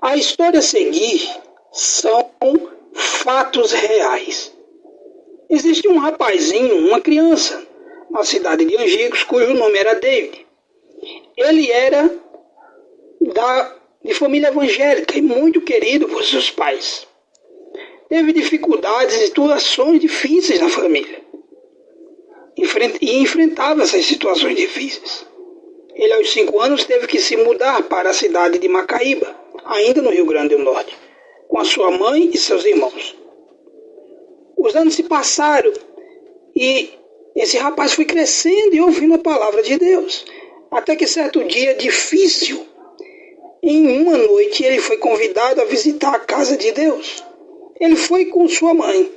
A história a seguir são fatos reais. Existe um rapazinho, uma criança, na cidade de Angicos, cujo nome era David. Ele era de família evangélica e muito querido por seus pais. Teve dificuldades e situações difíceis na família. E enfrentava essas situações difíceis. Ele, aos 5 anos, teve que se mudar para a cidade de Macaíba, ainda no Rio Grande do Norte, com a sua mãe e seus irmãos. Os anos se passaram e esse rapaz foi crescendo e ouvindo a palavra de Deus. Até que certo dia difícil, em uma noite, ele foi convidado a visitar a casa de Deus. Ele foi com sua mãe.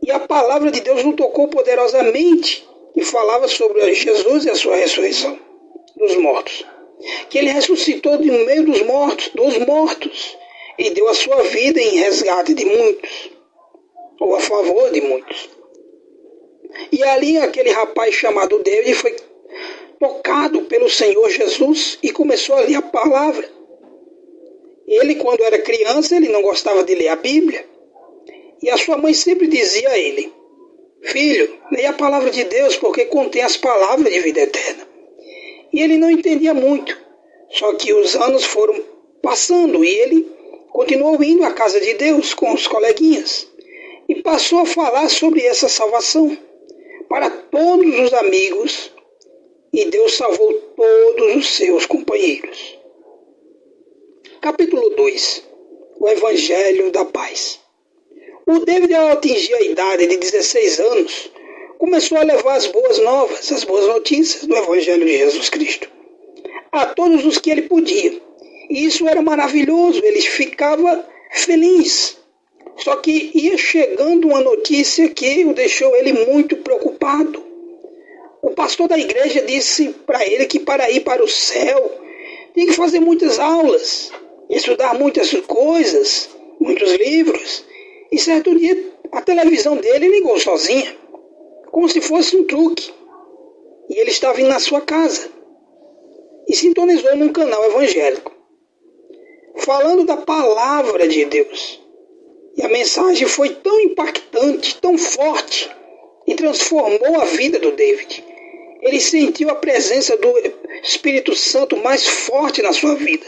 E a palavra de Deus o tocou poderosamente e falava sobre Jesus e a sua ressurreição dos mortos. Que ele ressuscitou de meio dos mortos, e deu a sua vida em resgate de muitos, ou a favor de muitos. E ali aquele rapaz chamado David foi tocado pelo Senhor Jesus e começou a ler a palavra. Ele, quando era criança, ele não gostava de ler a Bíblia. E a sua mãe sempre dizia a ele: filho, leia a palavra de Deus porque contém as palavras de vida eterna. E ele não entendia muito. Só que os anos foram passando e ele continuou indo à casa de Deus com os coleguinhas. E passou a falar sobre essa salvação para todos os amigos. E Deus salvou todos os seus companheiros. Capítulo 2. O Evangelho da Paz. O David, ao atingir a idade de 16 anos, começou a levar as boas novas, as boas notícias do Evangelho de Jesus Cristo a todos os que ele podia. E isso era maravilhoso, ele ficava feliz. Só que ia chegando uma notícia que o deixou ele muito preocupado. O pastor da igreja disse para ele que para ir para o céu tinha que fazer muitas aulas, estudar muitas coisas, muitos livros. E certo dia a televisão dele ligou sozinha, como se fosse um truque. E ele estava indo na sua casa e sintonizou num canal evangélico, falando da palavra de Deus. E a mensagem foi tão impactante, tão forte, e transformou a vida do David. Ele sentiu a presença do Espírito Santo mais forte na sua vida.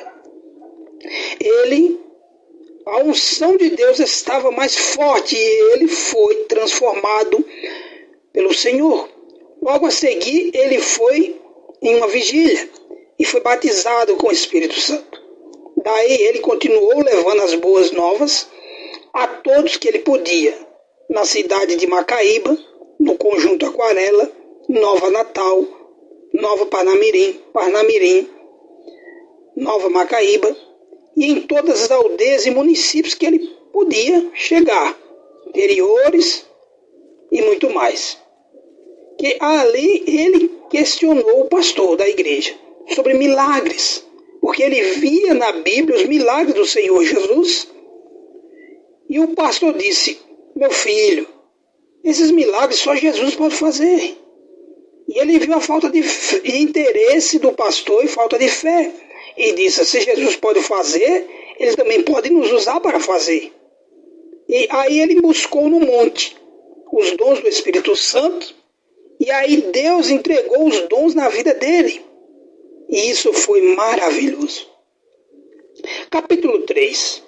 A unção de Deus estava mais forte e ele foi transformado pelo Senhor. Logo a seguir, ele foi em uma vigília e foi batizado com o Espírito Santo. Daí ele continuou levando as boas novas a todos que ele podia, na cidade de Macaíba, no Conjunto Aquarela, Nova Natal, Nova Parnamirim, Nova Macaíba, e em todas as aldeias e municípios que ele podia chegar, interiores e muito mais. Que ali ele questionou o pastor da igreja sobre milagres, porque ele via na Bíblia os milagres do Senhor Jesus. E o pastor disse: meu filho, esses milagres só Jesus pode fazer. E ele viu a falta de interesse do pastor e falta de fé. E disse: se Jesus pode fazer, ele também pode nos usar para fazer. E aí ele buscou no monte os dons do Espírito Santo. E aí Deus entregou os dons na vida dele. E isso foi maravilhoso. Capítulo 3.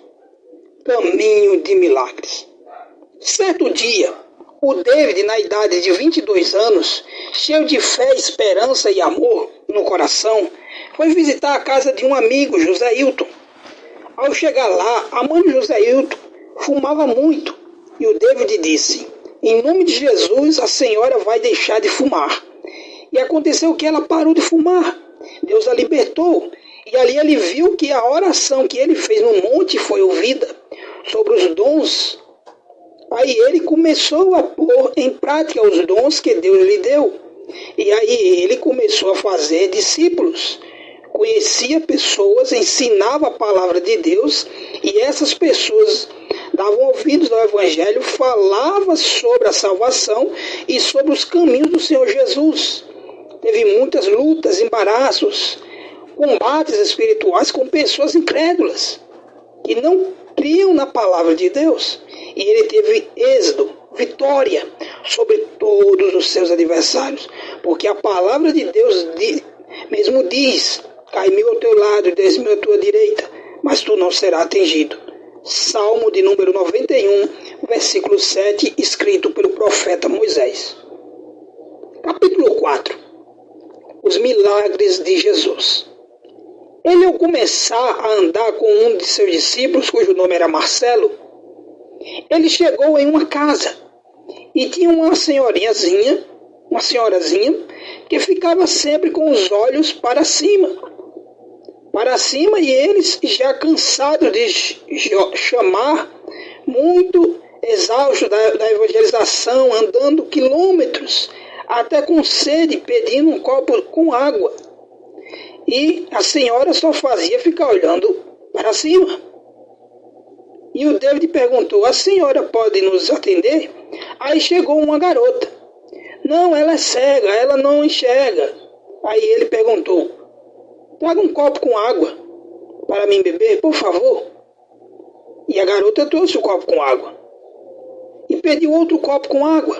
Caminho de milagres. Certo dia, o David, na idade de 22 anos, cheio de fé, esperança e amor no coração, foi visitar a casa de um amigo, José Hilton. Ao chegar lá, a mãe de José Hilton fumava muito e o David disse: em nome de Jesus, a senhora vai deixar de fumar. E aconteceu que ela parou de fumar. Deus a libertou. E ali ele viu que a oração que ele fez no monte foi ouvida sobre os dons. Aí ele começou a pôr em prática os dons que Deus lhe deu. E aí ele começou a fazer discípulos. Conhecia pessoas, ensinava a palavra de Deus. E essas pessoas davam ouvidos ao Evangelho, falava sobre a salvação e sobre os caminhos do Senhor Jesus. Teve muitas lutas, embaraços, combates espirituais com pessoas incrédulas. que não criam na palavra de Deus. E ele teve êxito, vitória sobre todos os seus adversários. Porque a palavra de Deus mesmo diz: cai 1000 ao teu lado e 10.000 à tua direita, mas tu não serás atingido. Salmo de número 91, versículo 7, escrito pelo profeta Moisés. Capítulo 4. Os milagres de Jesus. Ele, ao começar a andar com um de seus discípulos, cujo nome era Marcelo, ele chegou em uma casa e tinha uma senhorazinha, que ficava sempre com os olhos para cima, e eles, já cansados de chamar, muito exaustos da evangelização, andando quilômetros, até com sede, pedindo um copo com água. E a senhora só fazia ficar olhando para cima. E o David perguntou: a senhora pode nos atender? Aí chegou uma garota. Não, ela é cega, ela não enxerga. Aí ele perguntou: traga um copo com água para mim beber, por favor. E a garota trouxe o copo com água. E pediu outro copo com água.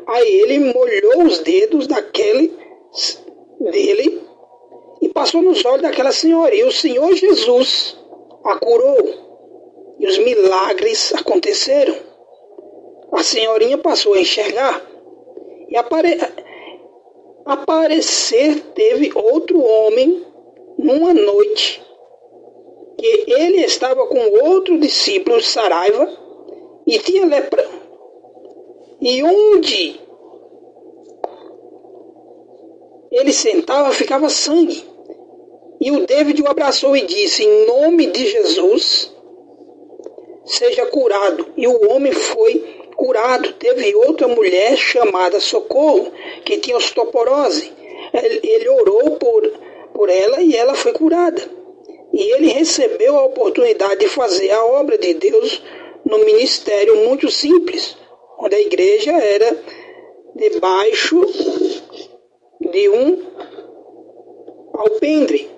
Aí ele molhou os dedos dele e passou nos olhos daquela senhora. E o Senhor Jesus a curou. E os milagres aconteceram. A senhorinha passou a enxergar. E aparecer teve outro homem numa noite, que ele estava com outro discípulo, Saraiva, e tinha lepra. E onde ele sentava, ficava sangue. E o David o abraçou e disse: em nome de Jesus, seja curado. E o homem foi curado. Teve outra mulher chamada Socorro, que tinha osteoporose. Ele orou por ela e ela foi curada. E ele recebeu a oportunidade de fazer a obra de Deus no ministério muito simples, onde a igreja era debaixo de um alpendre.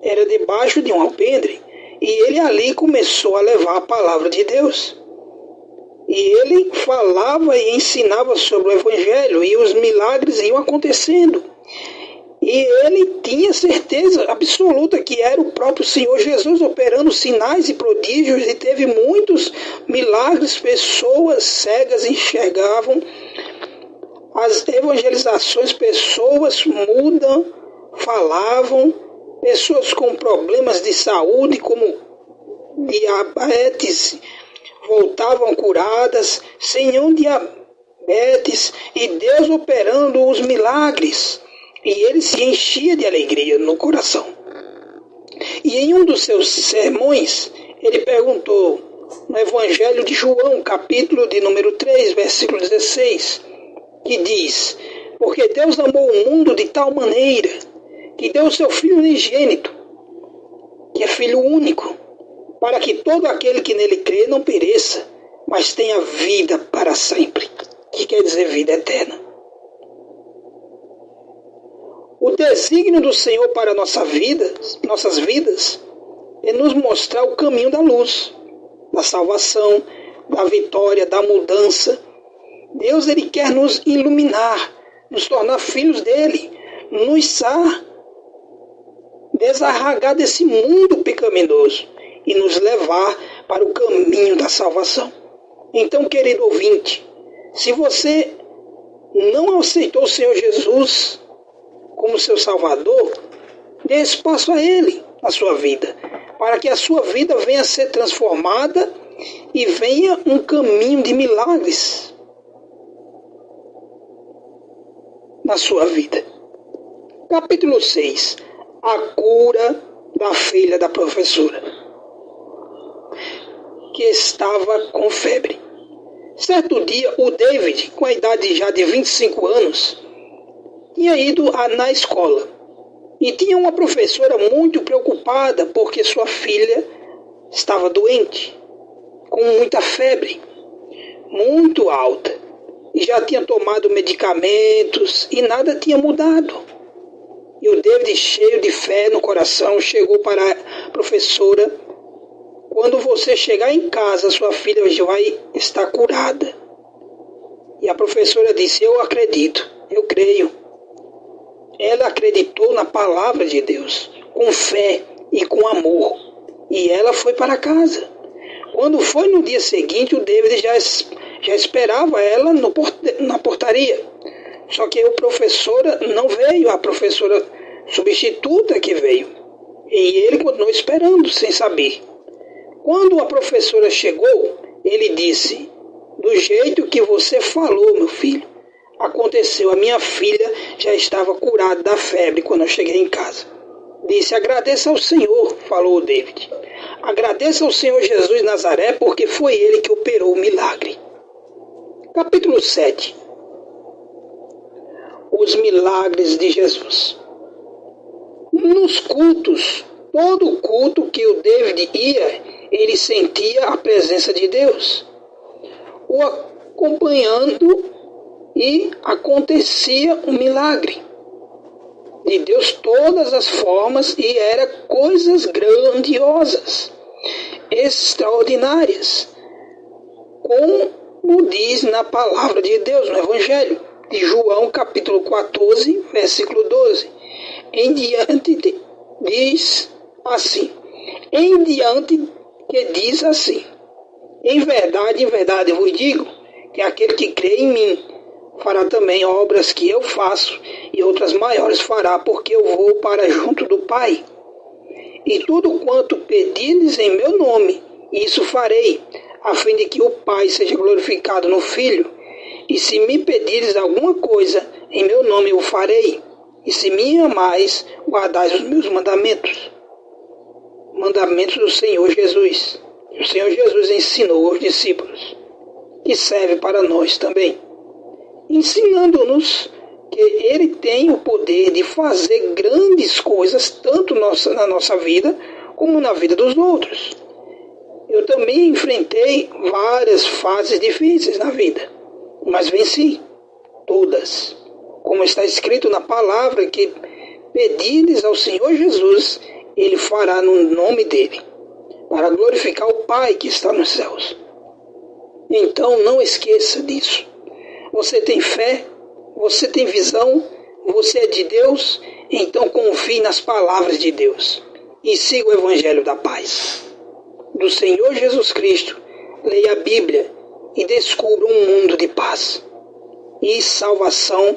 Era debaixo de um alpendre. E ele ali começou a levar a palavra de Deus. E ele falava e ensinava sobre o Evangelho, e os milagres iam acontecendo. E ele tinha certeza absoluta que era o próprio Senhor Jesus operando sinais e prodígios, e teve muitos milagres. Pessoas cegas enxergavam, as evangelizações, pessoas mudas falavam, pessoas com problemas de saúde, como diabetes, voltavam curadas, sem nenhum diabetes, e Deus operando os milagres. E ele se enchia de alegria no coração. E em um dos seus sermões, ele perguntou, no Evangelho de João, capítulo de número 3, versículo 16, que diz: porque Deus amou o mundo de tal maneira que deu o seu Filho unigênito, que é Filho único, para que todo aquele que nele crê não pereça, mas tenha vida para sempre, que quer dizer vida eterna. O desígnio do Senhor para nossas vidas, é nos mostrar o caminho da luz, da salvação, da vitória, da mudança. Deus, ele quer nos iluminar, nos tornar filhos dele, nos desarraigar desse mundo pecaminoso e nos levar para o caminho da salvação. Então, querido ouvinte, se você não aceitou o Senhor Jesus como seu Salvador, dê espaço a Ele na sua vida, para que a sua vida venha a ser transformada e venha um caminho de milagres na sua vida. Capítulo 6. A cura da filha da professora, que estava com febre. Certo dia, o David, com a idade já de 25 anos, tinha ido na escola e tinha uma professora muito preocupada porque sua filha estava doente, com muita febre, muito alta, e já tinha tomado medicamentos e nada tinha mudado. E o David, cheio de fé no coração, chegou para a professora quando você chegar em casa, sua filha já vai estar curada. E a professora disse, eu acredito, eu creio. Ela acreditou na palavra de Deus, com fé e com amor. E ela foi para casa. Quando foi no dia seguinte, o David já esperava ela na portaria. Só que a professora não veio, a professora substituta que veio. E ele continuou esperando, sem saber. Quando a professora chegou, ele disse, do jeito que você falou, meu filho, aconteceu, a minha filha já estava curada da febre quando eu cheguei em casa. Disse, agradeça ao Senhor, falou o David. Agradeça ao Senhor Jesus de Nazaré, porque foi ele que operou o milagre. Capítulo 7. Os milagres de Jesus. Nos cultos, todo culto que o David ia, ele sentia a presença de Deus, o acompanhando, e acontecia um milagre de Deus, todas as formas, e era coisas grandiosas, extraordinárias, como diz na palavra de Deus, no Evangelho de João, capítulo 14, versículo 12. Em diante diz assim, em diante que diz assim, em verdade vos digo, que aquele que crê em mim fará também obras que eu faço, e outras maiores fará, porque eu vou para junto do Pai. E tudo quanto pedirdes em meu nome, isso farei, a fim de que o Pai seja glorificado no Filho. E se me pedires alguma coisa, em meu nome eu farei. E se me amais, guardais os meus mandamentos. Mandamentos do Senhor Jesus. O Senhor Jesus ensinou aos discípulos, que serve para nós também, ensinando-nos que Ele tem o poder de fazer grandes coisas, tanto na nossa vida, como na vida dos outros. Eu também enfrentei várias fases difíceis na vida, mas venci todas. Como está escrito na palavra, que pedires ao Senhor Jesus, Ele fará no nome dEle, para glorificar o Pai que está nos céus. Então não esqueça disso. Você tem fé, você tem visão, você é de Deus, então confie nas palavras de Deus e siga o Evangelho da paz do Senhor Jesus Cristo. Leia a Bíblia e descubra um mundo de paz e salvação